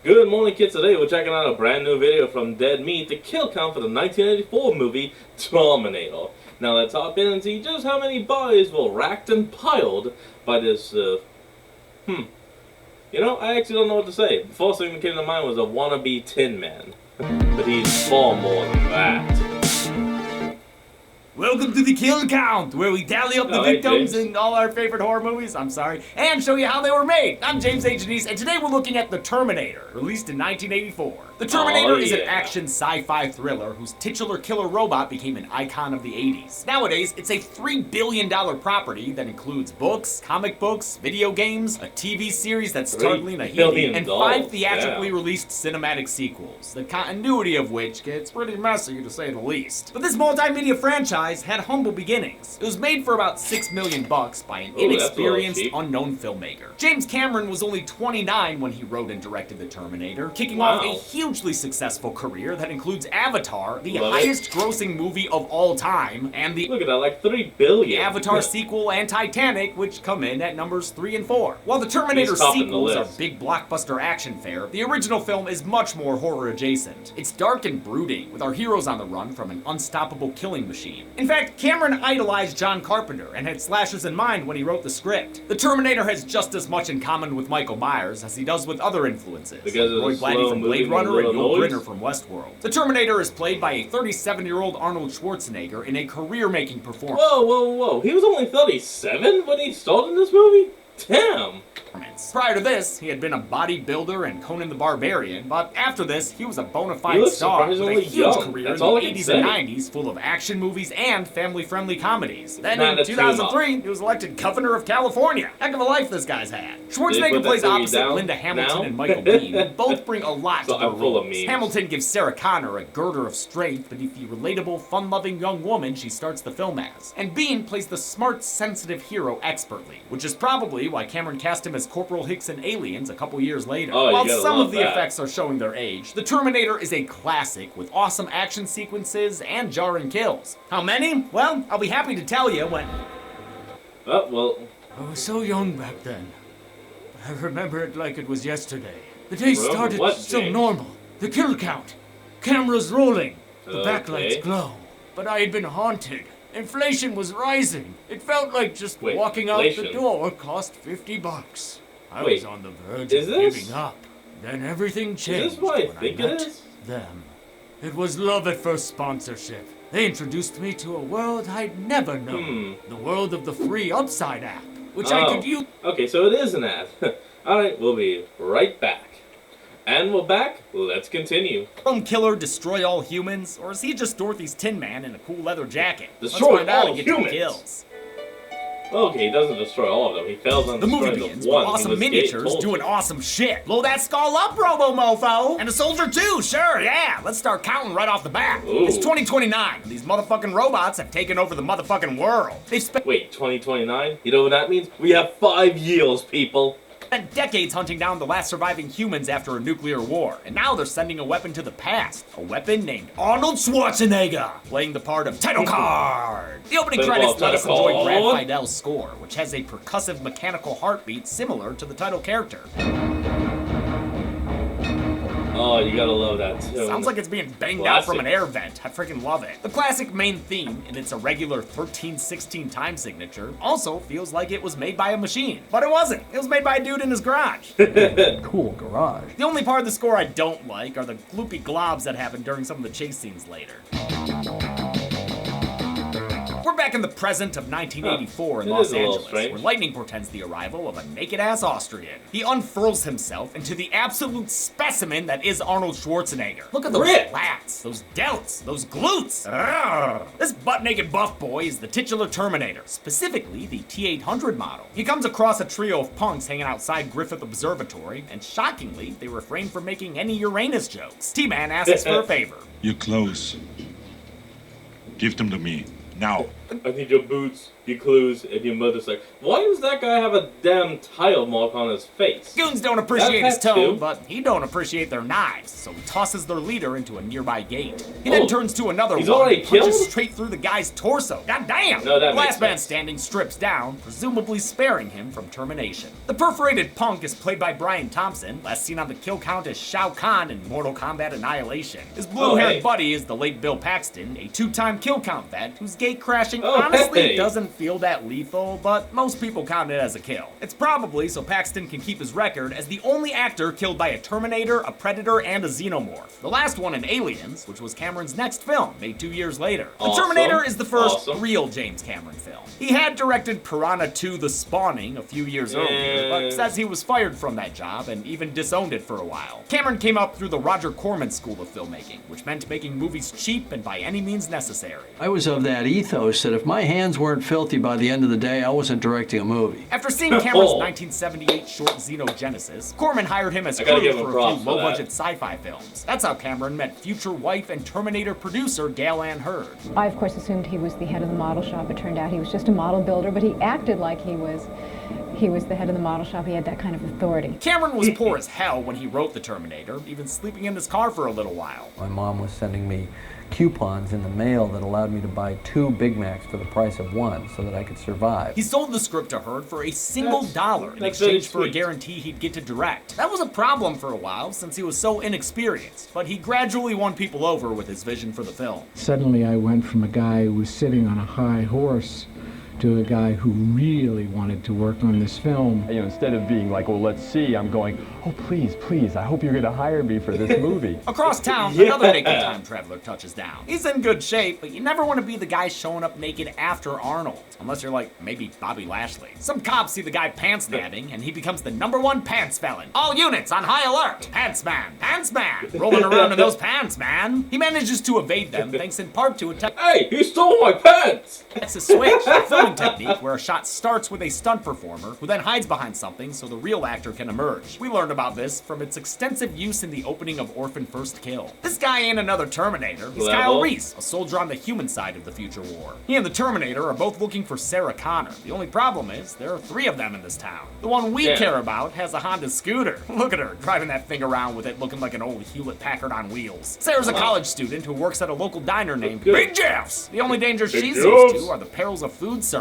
Good morning, kids. Today we're checking out a brand new video from Dead Meat, the kill count for the 1984 movie Terminator. Now let's hop in and see just how many bodies were racked and piled by this, You know, I actually don't know what to say. The first thing that came to mind was a wannabe Tin Man. But he's far more than that. Welcome to the kill count, where we tally up the victims in all our favorite horror movies, and show you how they were made. I'm James A. Janice, and today we're looking at The Terminator, released in 1984. The Terminator is an action sci-fi thriller whose titular killer robot became an icon of the 80s. Nowadays, it's a $3 billion property that includes books, comic books, video games, a TV series that's startling a Hindi, and 5 theatrically released cinematic sequels, the continuity of which gets pretty messy to say the least. But this multimedia franchise had humble beginnings. It was made for about $6 million by an inexperienced, unknown filmmaker. James Cameron was only 29 when he wrote and directed The Terminator, kicking off a hugely successful career that includes Avatar, the highest-grossing movie of all time, and the look at that, like $3 billion. Avatar sequel and Titanic, which come in at numbers 3 and 4. While the Terminator sequels are big blockbuster action fare, the original film is much more horror adjacent. It's dark and brooding, with our heroes on the run from an unstoppable killing machine. In fact, Cameron idolized John Carpenter and had slashers in mind when he wrote the script. The Terminator has just as much in common with Michael Myers as he does with other influences, because like Roy Blatty from Blade Runner and Yul Brynner from Westworld. The Terminator is played by a 37-year-old Arnold Schwarzenegger in a career-making performance. Whoa. He was only 37 when he starred in this movie? Damn. Prior to this, he had been a bodybuilder and Conan the Barbarian, but after this, he was a bona fide star with a huge career in the 80s and 90s full of action movies and family-friendly comedies. Then in 2003, he was elected Governor of California. Heck of a life this guy's had. Schwarzenegger plays opposite Linda Hamilton and Michael Biehn, who both bring a lot to their roles. Hamilton gives Sarah Connor a girder of strength beneath the relatable, fun-loving young woman she starts the film as. And Biehn plays the smart, sensitive hero expertly, which is probably why Cameron cast him as Corporal Hicks in Aliens a couple years later. While some of the effects are showing their age, The Terminator is a classic with awesome action sequences and jarring kills. How many? Well, I'll be happy to tell you when... I was so young back then. But I remember it like it was yesterday. The day started so normal. The kill count. Cameras rolling. The backlights glow. But I had been haunted. Inflation was rising. It felt like just walking out the door cost $50. I was on the verge of giving up. Then everything changed when I met them. It was love at first sponsorship. They introduced me to a world I'd never known. The world of the free Upside app, which I could use. Okay, so it is an ad. Alright, we'll be right back. And we're back. Let's continue. Killer destroy all humans, or is he just Dorothy's Tin Man in a cool leather jacket? Destroy all humans. Kills. Okay, he doesn't destroy all of them. He fails on the movie begins with awesome miniatures doing awesome shit. Blow that skull up, Robo-Mofo! And a soldier too, sure, yeah. Let's start counting right off the bat. It's 2029, and these motherfucking robots have taken over the motherfucking world. They've spent— Wait, 2029? You know what that means? We have 5 years, people. Spent decades hunting down the last surviving humans after a nuclear war, and now they're sending a weapon to the past. A weapon named Arnold Schwarzenegger, playing the part of Title Card. The opening credits let us enjoy Brad Feidel's score, which has a percussive mechanical heartbeat similar to the title character. Oh, you gotta love that too. Sounds like it's being banged out from an air vent. I freaking love it. The classic main theme, in its irregular 13/16 time signature, also feels like it was made by a machine. But it wasn't. It was made by a dude in his garage. Cool garage. The only part of the score I don't like are the gloopy globs that happen during some of the chase scenes later. We're back in the present of 1984 in Los Angeles, where lightning portends the arrival of a naked-ass Austrian. He unfurls himself into the absolute specimen that is Arnold Schwarzenegger. Look at those lats, those delts, those glutes. This butt-naked buff boy is the titular Terminator, specifically the T-800 model. He comes across a trio of punks hanging outside Griffith Observatory, and shockingly, they refrain from making any Uranus jokes. T-Man asks for a favor. Your clothes. Give them to me. Now. I need your boots, your clothes, and your motorcycle. Why does that guy have a damn tile mark on his face? Goons don't appreciate his tone, but he don't appreciate their knives, so he tosses their leader into a nearby gate. He then turns to another one and punches straight through the guy's torso. God damn! No, that the last man standing strips down, presumably sparing him from termination. The perforated punk is played by Brian Thompson, last seen on the kill count as Shao Kahn in Mortal Kombat Annihilation. His blue-haired buddy is the late Bill Paxton, a two-time kill count vet whose gate crashing honestly doesn't feel that lethal, but most people count it as a kill. It's probably so Paxton can keep his record as the only actor killed by a Terminator, a Predator, and a Xenomorph. The last one in Aliens, which was Cameron's next film, made 2 years later. The Terminator is the first real James Cameron film. He had directed Piranha 2: The Spawning a few years earlier, but says he was fired from that job and even disowned it for a while. Cameron came up through the Roger Corman School of Filmmaking, which meant making movies cheap and by any means necessary. I was of that ethos that if my hands weren't filthy by the end of the day, I wasn't directing a movie. After seeing Cameron's 1978 short Xenogenesis, Corman hired him as crew for a few low-budget sci-fi films. That's how Cameron met future wife and Terminator producer Gail Ann Hurd. I, of course, assumed he was the head of the model shop. It turned out he was just a model builder, but he acted like he was the head of the model shop. He had that kind of authority. Cameron was poor as hell when he wrote The Terminator, even sleeping in his car for a little while. My mom was sending me coupons in the mail that allowed me to buy 2 Big Macs for the price of 1 so that I could survive. He sold the script to Hurd for a single dollar in exchange for a guarantee he'd get to direct. That was a problem for a while since he was so inexperienced, but he gradually won people over with his vision for the film. Suddenly I went from a guy who was sitting on a high horse to a guy who really wanted to work on this film. You know, instead of being like, well, let's see, I'm going, oh, please, please, I hope you're going to hire me for this movie. Across town, another naked time traveler touches down. He's in good shape, but you never want to be the guy showing up naked after Arnold. Unless you're like, maybe Bobby Lashley. Some cops see the guy pants nabbing, and he becomes the #1 pants felon. All units on high alert! Pants man! Pants man! Rolling around in those pants, man! He manages to evade them, thanks in part to a Hey, he stole my pants! That's a switch, a filming technique where a shot starts with a stunt performer who then hides behind something so the real actor can emerge. We learned about this from its extensive use in the opening of Orphan First Kill. This guy ain't another Terminator. He's Kyle Reese, a soldier on the human side of the future war. He and the Terminator are both looking for Sarah Connor. The only problem is there are 3 of them in this town. The one we care about has a Honda scooter. Look at her, driving that thing around with it looking like an old Hewlett-Packard on wheels. Sarah's a college student who works at a local diner named Big Jeff's. The only danger she's used to are the perils of food service.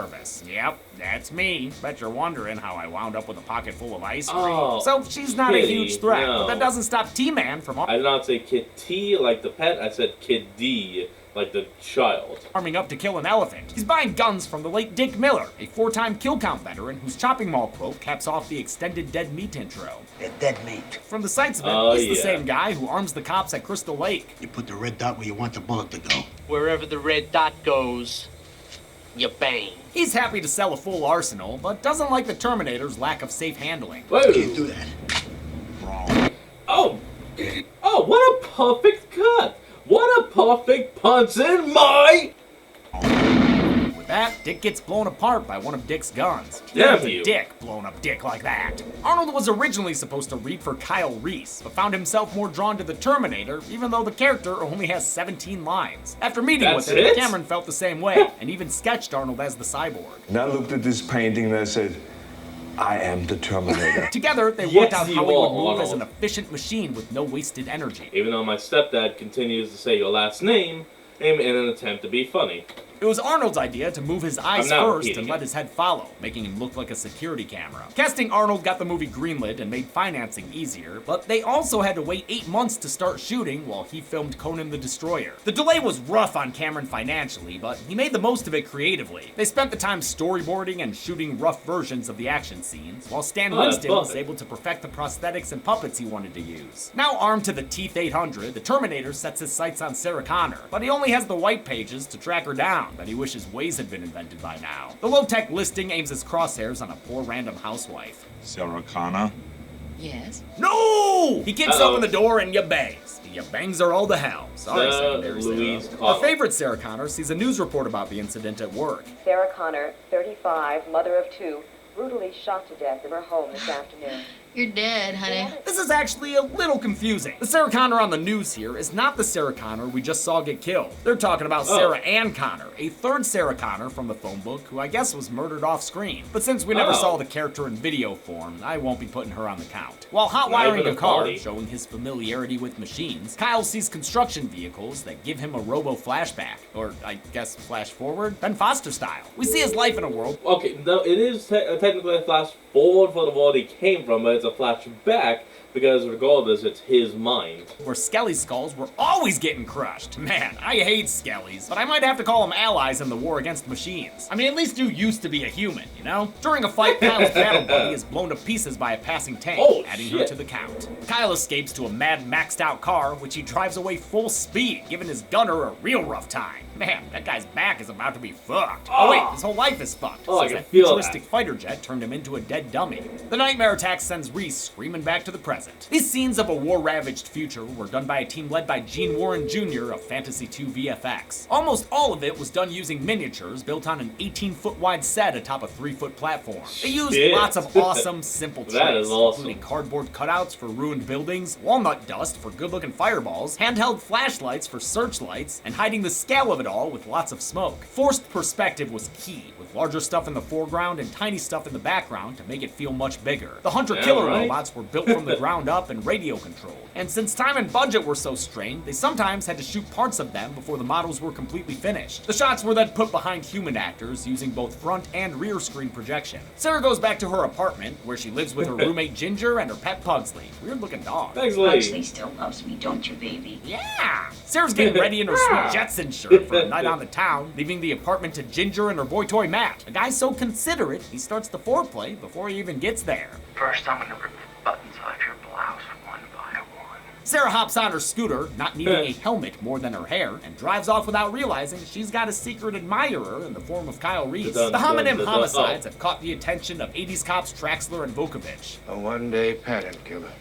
Yep, that's me. Bet you're wondering how I wound up with a pocket full of ice cream. So she's not a huge threat, but that doesn't stop T-Man from... I did not say Kid T like the pet, I said Kid D like the child. Arming up to kill an elephant. He's buying guns from the late Dick Miller, a 4-time kill count veteran whose chopping mall quote caps off the extended Dead Meat intro. They're dead meat. From the sights of it, he's the same guy who arms the cops at Crystal Lake. You put the red dot where you want the bullet to go. Wherever the red dot goes, you bang. He's happy to sell a full arsenal, but doesn't like the Terminator's lack of safe handling. Whoa. You can't do that. Wrong. Oh, what a perfect cut. What a perfect punch in my... With that, Dick gets blown apart by one of Dick's guns. Damn you. Dick blown up Dick like that. Arnold was originally supposed to read for Kyle Reese, but found himself more drawn to the Terminator, even though the character only has 17 lines. After meeting with him, Cameron felt the same way, and even sketched Arnold as the cyborg. And I looked at this painting and I said, I am the Terminator. Together, they worked out how he would move as an efficient machine with no wasted energy. Even though my stepdad continues to say your last name in an attempt to be funny. It was Arnold's idea to move his eyes first and let his head follow, making him look like a security camera. Casting Arnold got the movie greenlit and made financing easier, but they also had to wait 8 months to start shooting while he filmed Conan the Destroyer. The delay was rough on Cameron financially, but he made the most of it creatively. They spent the time storyboarding and shooting rough versions of the action scenes, while Stan Winston was able to perfect the prosthetics and puppets he wanted to use. Now armed to the Teeth 800, the Terminator sets his sights on Sarah Connor, but he only has the white pages to track her down that he wishes Waze had been invented by now. The low-tech listing aims its crosshairs on a poor random housewife. Sarah Connor? Yes. No! He kicks open the door and ya bangs. Ya bangs are all to hell. Sorry, secondary Sarah. Our favorite Sarah Connor sees a news report about the incident at work. Sarah Connor, 35, mother of 2, brutally shot to death in her home this afternoon. You're dead, honey. This is actually a little confusing. The Sarah Connor on the news here is not the Sarah Connor we just saw get killed. They're talking about Sarah Ann Connor, a third Sarah Connor from the phone book who I guess was murdered off screen. But since we never saw the character in video form, I won't be putting her on the count. While hot-wiring a car, showing his familiarity with machines, Kyle sees construction vehicles that give him a robo-flashback, or I guess flash forward, Ben Foster style. We see his life in a world. Okay, no, it is technically a flash forward for the world he came from, but it's a flashback because regardless, it's his mind. Where Skelly's skulls were always getting crushed. Man, I hate Skellies, but I might have to call them allies in the war against machines. I mean, at least you used to be a human, you know? During a fight, Kyle's battle buddy is blown to pieces by a passing tank, adding her to the count. Kyle escapes to a mad maxed out car, which he drives away full speed, giving his gunner a real rough time. Man, that guy's back is about to be fucked. Oh wait, his whole life is fucked. I Since can that feel futuristic that. fighter jet turned him into a dead dummy. The nightmare attack sends Reese screaming back to the present. These scenes of a war-ravaged future were done by a team led by Gene Warren Jr. of Fantasy II VFX. Almost all of it was done using miniatures built on an 18-foot wide set atop a 3-foot platform. They used lots of awesome, simple tricks, including cardboard cutouts for ruined buildings, walnut dust for good-looking fireballs, handheld flashlights for searchlights, and hiding the scale of it all with lots of smoke. Forced perspective was key, with larger stuff in the foreground and tiny stuff in the background to make it feel much bigger. The hunter-killer robots were built from the ground up and radio controlled. And since time and budget were so strained, they sometimes had to shoot parts of them before the models were completely finished. The shots were then put behind human actors using both front and rear screen projection. Sarah goes back to her apartment, where she lives with her roommate Ginger and her pet Pugsley. Weird-looking dog. Pugsley still loves me, don't you, baby? Yeah! Sarah's getting ready in her sweet Jetson shirt for a night on the town, leaving the apartment to Ginger and her boy toy Matt. A guy so considerate, he starts the foreplay before he even gets there. First, I'm gonna rip the buttons off your blouse one by one. Sarah hops on her scooter, not needing a helmet more than her hair, and drives off without realizing she's got a secret admirer in the form of Kyle Reese. The homonym homicides have caught the attention of 80s cops Traxler and Vukovich. A one-day pattern killer.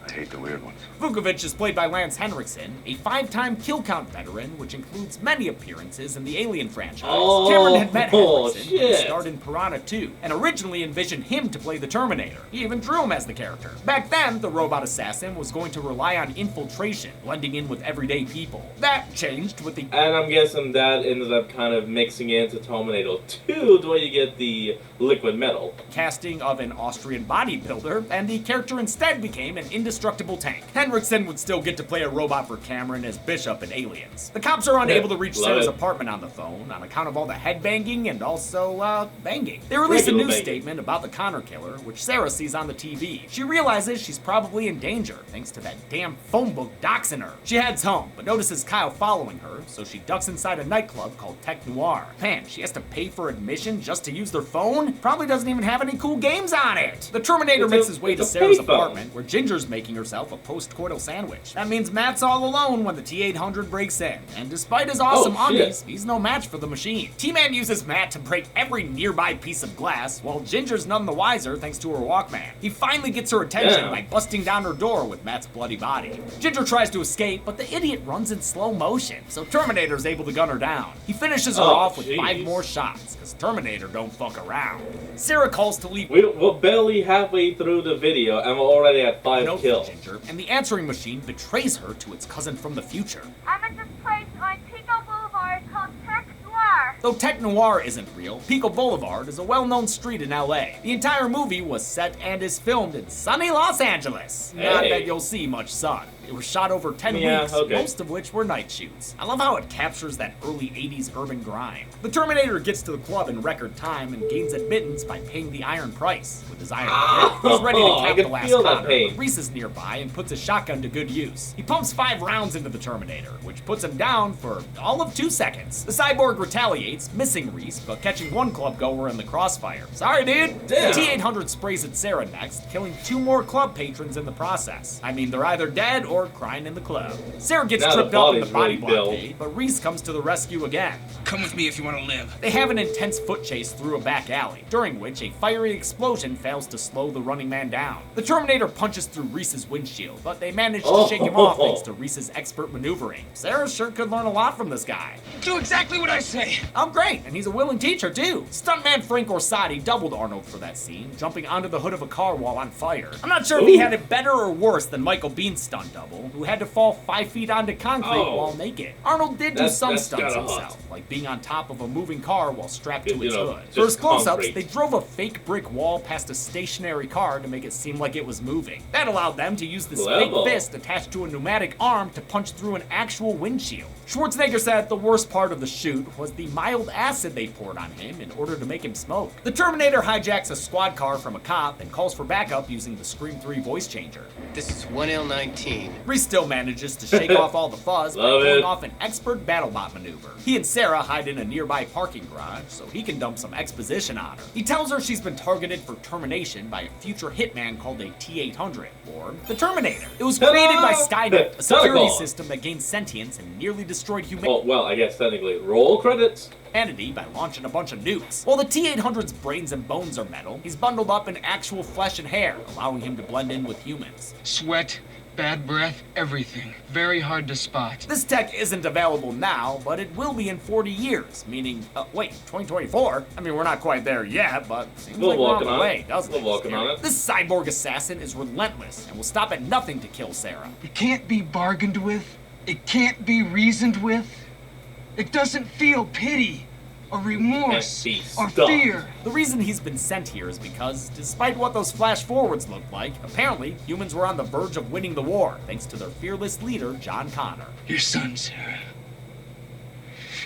I hate the weird ones. Vukovich is played by Lance Henriksen, a 5-time kill count veteran, which includes many appearances in the Alien franchise. Cameron had met Henriksen when he starred in Piranha 2, and originally envisioned him to play the Terminator. He even drew him as the character. Back then, the robot assassin was going to rely on infiltration, blending in with everyday people. That changed with the... And I'm guessing that ended up kind of mixing into Terminator 2, the way you get the liquid metal. Casting of an Austrian bodybuilder, and the character instead became an indestructible tank. Henriksen would still get to play a robot for Cameron as Bishop in Aliens. The cops are unable to reach Sarah's apartment on the phone on account of all the headbanging and also, banging. They release a news statement about the Connor killer, which Sarah sees on the TV. She realizes she's probably in danger, thanks to that damn phone book doxing her. She heads home, but notices Kyle following her, so she ducks inside a nightclub called Tech Noir. Man, she has to pay for admission just to use their phone? Probably doesn't even have any cool games on it. The Terminator makes his way to Sarah's apartment, where Ginger's making herself a post-coital sandwich. That means Matt's all alone when the T-800 breaks in, and despite his awesome undies, he's no match for the machine. T-Man uses Matt to break every nearby piece of glass, while Ginger's none the wiser thanks to her Walkman. He finally gets her attention by busting down her door with Matt's bloody body. Ginger tries to escape, but the idiot runs in slow motion, so Terminator's able to gun her down. He finishes her off with 5 more shots, because Terminator don't fuck around. Sarah calls to leave. We're barely halfway through the video, and we're already at 5 kills. Ginger, and the answering machine betrays her to its cousin from the future. I'm at this place on Pico Boulevard called Tech Noir. Though Tech Noir isn't real, Pico Boulevard is a well-known street in LA. The entire movie was set and is filmed in sunny Los Angeles. Not that you'll see much sun. It was shot over 10 weeks, most of which were night shoots. I love how it captures that early 80s urban grind. The Terminator gets to the club in record time and gains admittance by paying the iron price with his iron grip. He's ready to cap the last Connor, but Reese is nearby and puts his shotgun to good use. He pumps 5 rounds into the Terminator, which puts him down for all of 2 seconds. The cyborg retaliates, missing Reese, but catching one club goer in the crossfire. Sorry, dude. The T-800 sprays at Sarah next, killing 2 more club patrons in the process. I mean, they're either dead or crying in the club. Sarah gets tripped up in the body blockade, but Reese comes to the rescue again. Come with me if you want to live. They have an intense foot chase through a back alley, during which a fiery explosion fails to slow the running man down. The Terminator punches through Reese's windshield, but they manage to shake him off thanks to Reese's expert maneuvering. Sarah sure could learn a lot from this guy. Do exactly what I say. I'm great, and he's a willing teacher too. Stuntman Frank Orsatti doubled Arnold for that scene, jumping onto the hood of a car while on fire. I'm not sure if he had it better or worse than Michael Bean's stunt double, who had to fall 5 feet onto concrete while naked. Arnold did do some stunts himself, like being on top of a moving car while strapped to its hood. For his close-ups, they drove a fake brick wall past a stationary car to make it seem like it was moving. That allowed them to use this fake fist attached to a pneumatic arm to punch through an actual windshield. Schwarzenegger said the worst part of the shoot was the mild acid they poured on him in order to make him smoke. The Terminator hijacks a squad car from a cop and calls for backup using the Scream 3 voice changer. This is 1L19. Reese still manages to shake off all the fuzz by pulling off an expert BattleBot maneuver. He and Sarah hide in a nearby parking garage so he can dump some exposition on her. He tells her she's been targeted for termination by a future hitman called a T-800, or the Terminator. It was created by Skynet, a security system that gained sentience and nearly destroyed humanity. Well, I guess technically, roll credits. By launching a bunch of nukes. While the T-800's brains and bones are metal, he's bundled up in actual flesh and hair, allowing him to blend in with humans. Sweat, bad breath, everything. Very hard to spot. This tech isn't available now, but it will be in 40 years, meaning, wait, 2024? I mean, we're not quite there yet, but seems like we're on the way, doesn't it? This cyborg assassin is relentless and will stop at nothing to kill Sarah. It can't be bargained with. It can't be reasoned with. It doesn't feel pity, or remorse, or fear. The reason he's been sent here is because, despite what those flash forwards looked like, apparently humans were on the verge of winning the war, thanks to their fearless leader, John Connor. Your son, Sarah.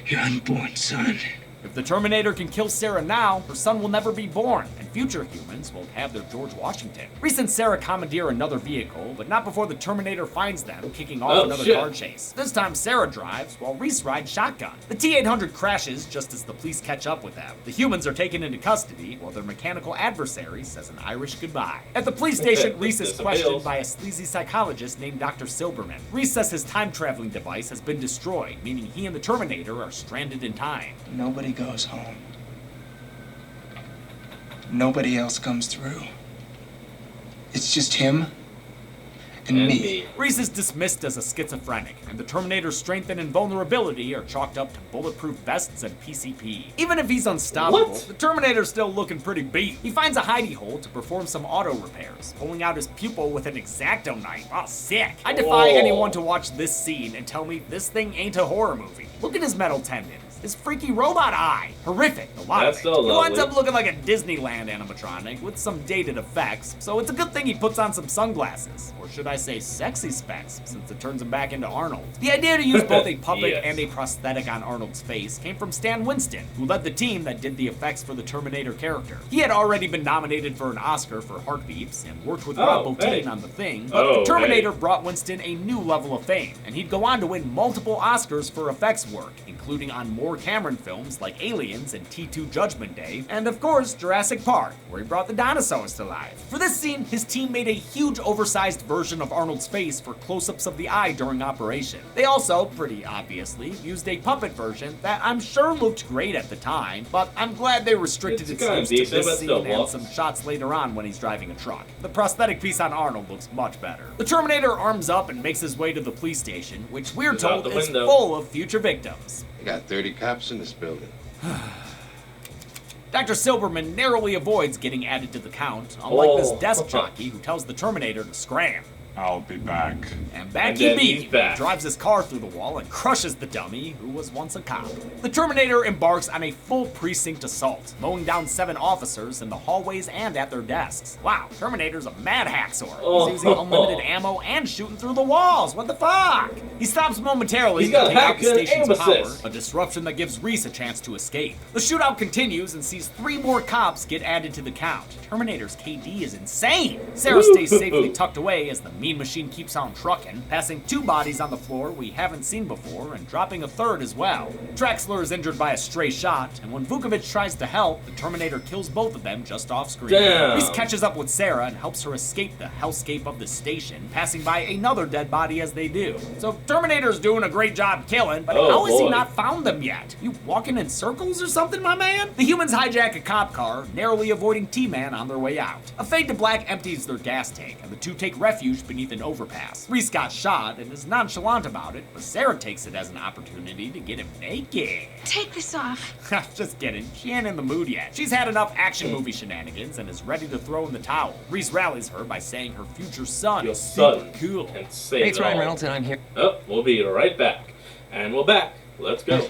Your unborn son. If the Terminator can kill Sarah now, her son will never be born, and future humans will have their George Washington. Reese and Sarah commandeer another vehicle, but not before the Terminator finds them, kicking off another car chase. This time Sarah drives, while Reese rides shotgun. The T-800 crashes just as the police catch up with them. The humans are taken into custody, while their mechanical adversary says an Irish goodbye. At the police station, Reese is questioned by a sleazy psychologist named Dr. Silberman. Reese says his time-traveling device has been destroyed, meaning he and the Terminator are stranded in time. Nobody goes home. Nobody else comes through. It's just him and me. Reese is dismissed as a schizophrenic, and the Terminator's strength and invulnerability are chalked up to bulletproof vests and PCP. Even if he's unstoppable, the Terminator's still looking pretty beat. He finds a hidey hole to perform some auto repairs, pulling out his pupil with an X-Acto knife. Oh, sick. I defy anyone to watch this scene and tell me this thing ain't a horror movie. Look at his metal tendons. His freaky robot eye. Horrific, a lot of it. So he winds up looking like a Disneyland animatronic with some dated effects, so it's a good thing he puts on some sunglasses. Or should I say sexy specs, since it turns him back into Arnold. The idea to use both a puppet and a prosthetic on Arnold's face came from Stan Winston, who led the team that did the effects for the Terminator character. He had already been nominated for an Oscar for Heartbeats and worked with Rob Bottin on The Thing, but the Terminator brought Winston a new level of fame, and he'd go on to win multiple Oscars for effects work, including on more Cameron films like Aliens and T2 Judgment Day, and of course Jurassic Park, where he brought the dinosaurs to life. For this scene, his team made a huge oversized version of Arnold's face for close-ups of the eye during operation. They also, pretty obviously, used a puppet version that I'm sure looked great at the time, but I'm glad they restricted its use to this scene and some shots later on when he's driving a truck. The prosthetic piece on Arnold looks much better. The Terminator arms up and makes his way to the police station, which we're told is full of future victims. You got 30 cops in this building. Dr. Silberman narrowly avoids getting added to the count, unlike this desk jockey who tells the Terminator to scram. I'll be back. And back he be. Drives his car through the wall and crushes the dummy, who was once a cop. The Terminator embarks on a full precinct assault, mowing down 7 officers in the hallways and at their desks. Wow, Terminator's a mad hacksaw. He's using unlimited ammo and shooting through the walls. What the fuck? He stops momentarily to take out the station's power, a disruption that gives Reese a chance to escape. The shootout continues and sees 3 more cops get added to the count. Terminator's KD is insane. Sarah stays safely tucked away as the Mean Machine keeps on trucking, passing 2 bodies on the floor we haven't seen before and dropping a 3rd as well. Traxler is injured by a stray shot, and when Vukovich tries to help, the Terminator kills both of them just off screen. Reese catches up with Sarah and helps her escape the hellscape of the station, passing by another dead body as they do. So Terminator's doing a great job killing, but how has he not found them yet? You walking in circles or something, my man? The humans hijack a cop car, narrowly avoiding T-Man on their way out. A fade to black empties their gas tank, and the two take refuge beneath an overpass. Reese got shot and is nonchalant about it, but Sarah takes it as an opportunity to get him naked. Take this off. Just kidding, she ain't in the mood yet. She's had enough action movie shenanigans and is ready to throw in the towel. Reese rallies her by saying her future son is super cool. And save Hey, it's it Ryan all. Reynolds and I'm here. Oh, we'll be right back. And we're back. Let's go.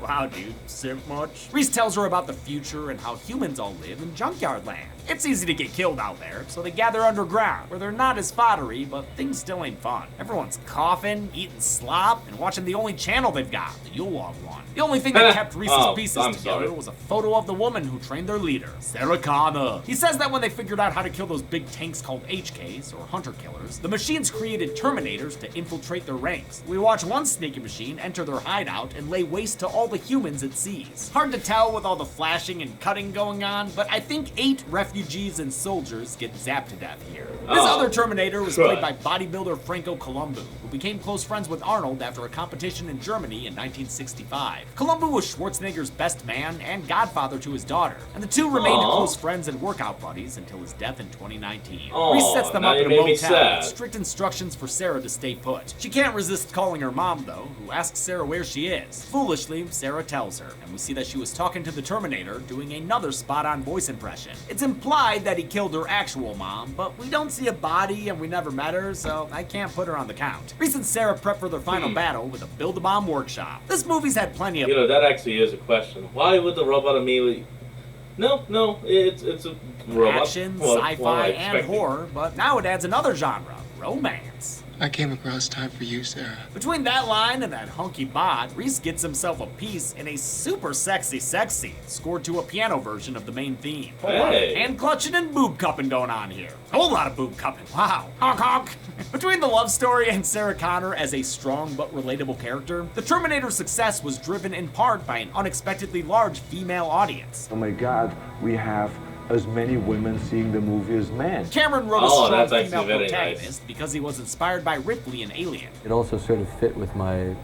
Wow, dude, simp much? Reese tells her about the future and how humans all live in junkyard land. It's easy to get killed out there, so they gather underground, where they're not as foddery, but things still ain't fun. Everyone's coughing, eating slop, and watching the only channel they've got, the Yule Log one. The only thing that kept Reese's pieces together was a photo of the woman who trained their leader, Sarah Connor. He says that when they figured out how to kill those big tanks called HKs, or hunter killers, the machines created Terminators to infiltrate their ranks. We watch one sneaky machine enter their hideout and lay waste to all the humans it sees. Hard to tell with all the flashing and cutting going on, but I think 8 refugees and soldiers get zapped to death here. This other Terminator was played by bodybuilder Franco Columbu, who became close friends with Arnold after a competition in Germany in 1965. Columbu was Schwarzenegger's best man and godfather to his daughter, and the two remained close friends and workout buddies until his death in 2019. Reese sets them up in a motel with strict instructions for Sarah to stay put. She can't resist calling her mom, though, who asks Sarah where she is. Foolishly, Sarah tells her, and we see that she was talking to the Terminator doing another spot-on voice impression. It's implied that he killed her actual mom, but we don't see a body and we never met her, so I can't put her on the count. Reese and Sarah prep for their final battle with a Build-A-Bomb workshop. This movie's had plenty of... You know, that actually is a question. Why would the robot immediately... No, it's a robot. Action, sci-fi, and horror, but now it adds another genre, romance. I came across time for you, Sarah. Between that line and that hunky bod, Reese gets himself a piece in a super sexy sex scene, scored to a piano version of the main theme. Hand clutching and boob cupping going on here. A whole lot of boob cupping, wow. Honk honk. Between the love story and Sarah Connor as a strong but relatable character, the Terminator's success was driven in part by an unexpectedly large female audience. Oh my God, we have as many women seeing the movie as men. Cameron wrote a strong female protagonist because he was inspired by Ripley in Alien. It also sort of fit with my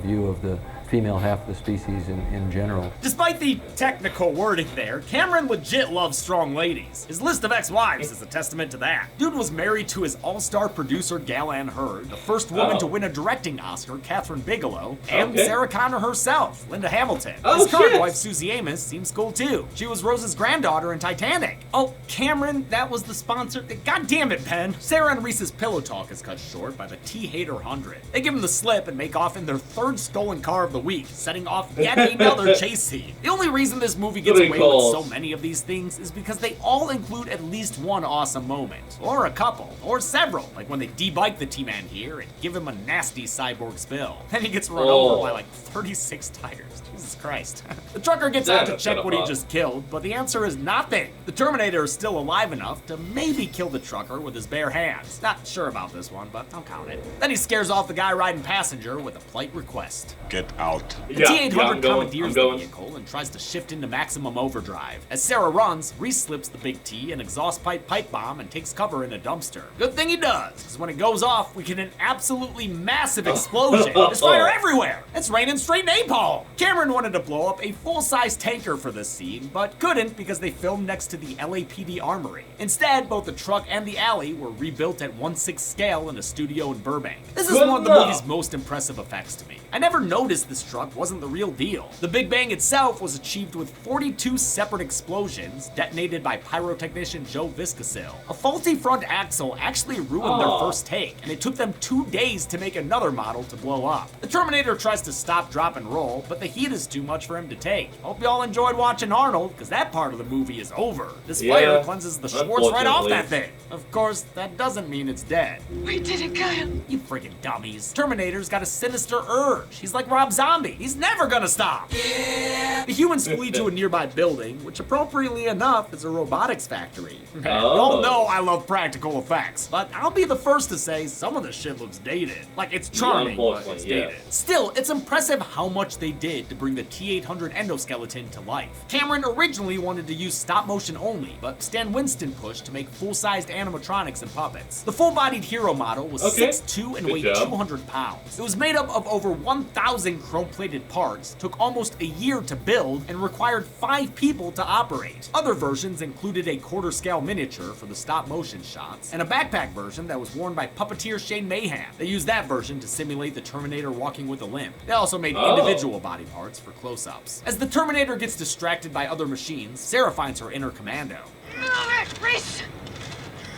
view of the female half of the species in general. Despite the technical wording there, Cameron legit loves strong ladies. His list of ex-wives is a testament to that. Dude was married to his all-star producer Gal-Ann Hurd, the first woman to win a directing Oscar, Kathryn Bigelow, and Sarah Connor herself, Linda Hamilton. His current wife, Susie Amos, seems cool too. She was Rose's granddaughter in Titanic. Oh, Cameron, that was the sponsor. God damn it, Ben. Sarah and Reese's pillow talk is cut short by the T-Hater 100. They give him the slip and make off in their third stolen car of the week, setting off yet another chase scene. The only reason this movie gets away with so many of these things is because they all include at least one awesome moment, or a couple, or several, like when they debike the T-Man here and give him a nasty cyborg spill. Then he gets run over by like 36 tires. Jesus Christ. The trucker gets out to check what he just killed, but the answer is nothing. The Terminator is still alive enough to maybe kill the trucker with his bare hands. Not sure about this one, but I'll count it. Then he scares off the guy riding passenger with a polite request. Get out. The T-800 commandeers the vehicle and tries to shift into maximum overdrive. As Sarah runs, Reese slips the big T an exhaust pipe bomb and takes cover in a dumpster. Good thing he does, because when it goes off, we get an absolutely massive explosion. There's fire everywhere. It's raining straight napalm. Cameron wanted to blow up a full-size tanker for this scene, but couldn't because they filmed next to the LAPD armory. Instead, both the truck and the alley were rebuilt at 1/6 scale in a studio in Burbank. This is one of the movie's most impressive effects to me. I never noticed this truck wasn't the real deal. The Big Bang itself was achieved with 42 separate explosions detonated by pyrotechnician Joe Viscasil. A faulty front axle actually ruined their first take, and it took them 2 days to make another model to blow up. The Terminator tries to stop, drop, and roll, but the heat is too much for him to take. Hope y'all enjoyed watching Arnold, because that part of the movie is over. This fire cleanses the Schwartz right off that thing. Of course, that doesn't mean it's dead. We didn't got him. You friggin' dummies. Terminator's got a sinister urge. He's like Rob Zombie. He's never gonna stop. Yeah. The humans flee to a nearby building, which appropriately enough is a robotics factory. Y'all know I love practical effects, but I'll be the first to say some of the shit looks dated. Like, it's charming, but it's dated. Still, it's impressive how much they did to bring the T-800 endoskeleton to life. Cameron originally wanted to use stop motion only, but Stan Winston pushed to make full-sized animatronics and puppets. The full-bodied hero model was 6'2" and weighed 200 pounds. It was made up of over 1,000 chrome-plated parts, took almost a year to build, and required 5 people to operate. Other versions included a quarter-scale miniature for the stop-motion shots, and a backpack version that was worn by puppeteer Shane Mayhem. They used that version to simulate the Terminator walking with a limp. They also made individual body parts for close-ups. As the Terminator gets distracted by other machines, Sarah finds her inner commando. Move it, Reese!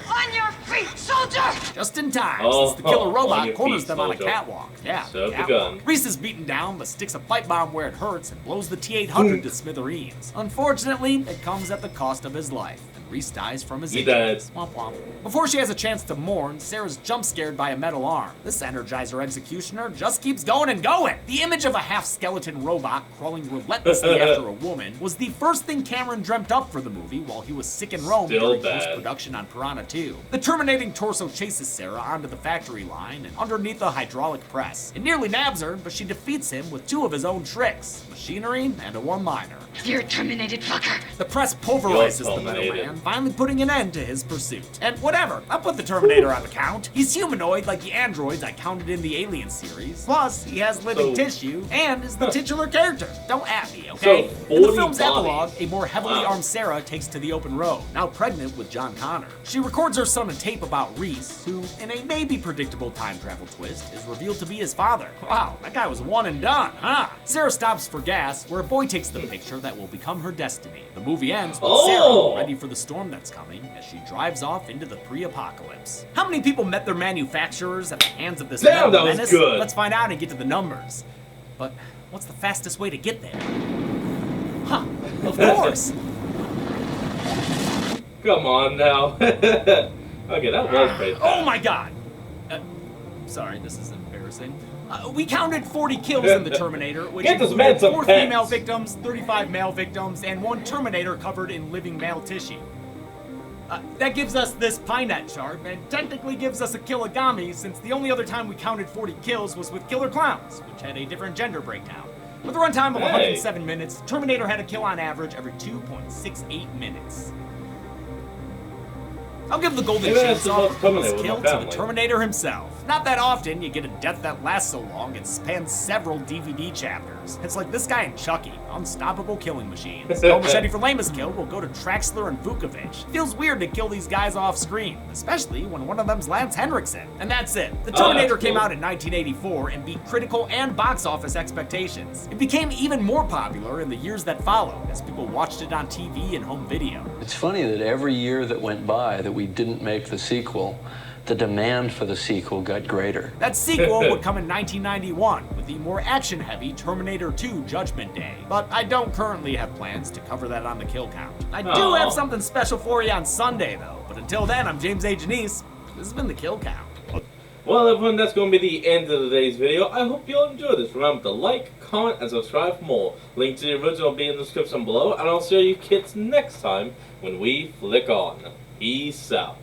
On your feet, soldier! Just in time, since the killer robot corners them on a catwalk. Yeah, catwalk. Reese is beaten down, but sticks a pipe bomb where it hurts and blows the T-800 to smithereens. Unfortunately, it comes at the cost of his life. Reese dies from his injuries. Womp womp. Before she has a chance to mourn, Sarah's jump scared by a metal arm. This Energizer executioner just keeps going and going. The image of a half-skeleton robot crawling relentlessly after a woman was the first thing Cameron dreamt up for the movie while he was sick in Rome during post-production on Piranha 2. The terminating torso chases Sarah onto the factory line and underneath a hydraulic press. It nearly nabs her, but she defeats him with 2 of his own tricks, machinery and a one-liner. You're terminated, fucker. The press pulverizes the middleman, finally putting an end to his pursuit. And whatever, I'll put the Terminator on the count. He's humanoid like the androids I counted in the Alien series. Plus, he has living tissue and is the titular character. Don't at me, okay? In the film's epilogue, a more heavily armed Sarah takes to the open road, now pregnant with John Connor. She records her son a tape about Reese, who, in a maybe predictable time travel twist, is revealed to be his father. Wow, that guy was one and done, huh? Sarah stops for gas, where a boy takes the picture that will become her destiny. The movie ends with Sarah ready for the storm that's coming as she drives off into the pre-apocalypse. How many people met their manufacturers at the hands of this metal menace? Let's find out and get to the numbers. But what's the fastest way to get there? Huh, of course. Come on now. Okay, that was pretty fast. Oh my god. Sorry, this is embarrassing. We counted 40 kills in the Terminator, which included 4 female victims, 35 male victims, and 1 Terminator covered in living male tissue. That gives us this Pinette chart, and technically gives us a Killigami, since the only other time we counted 40 kills was with Killer Clowns, which had a different gender breakdown. With a runtime of 107 minutes, Terminator had a kill on average every 2.68 minutes. I'll give the golden chainsaw for this kill to the Terminator himself. Not that often you get a death that lasts so long and spans several DVD chapters. It's like this guy in Chucky, unstoppable killing machines. No machete for lamest kill will go to Traxler and Vukovic. Feels weird to kill these guys off screen, especially when one of them's Lance Henriksen. And that's it. The Terminator came out in 1984 and beat critical and box office expectations. It became even more popular in the years that followed, as people watched it on TV and home video. It's funny that every year that went by that we didn't make the sequel, the demand for the sequel got greater. That sequel would come in 1991 with the more action-heavy Terminator 2 Judgment Day. But I don't currently have plans to cover that on the kill count. I do have something special for you on Sunday, though. But until then, I'm James A. Janice. This has been the Kill Count. Well, everyone, that's going to be the end of today's video. I hope you all enjoyed this. Remember to like, comment, and subscribe for more. Link to the original will be in the description below, and I'll see you kids next time when we flick on. Peace out.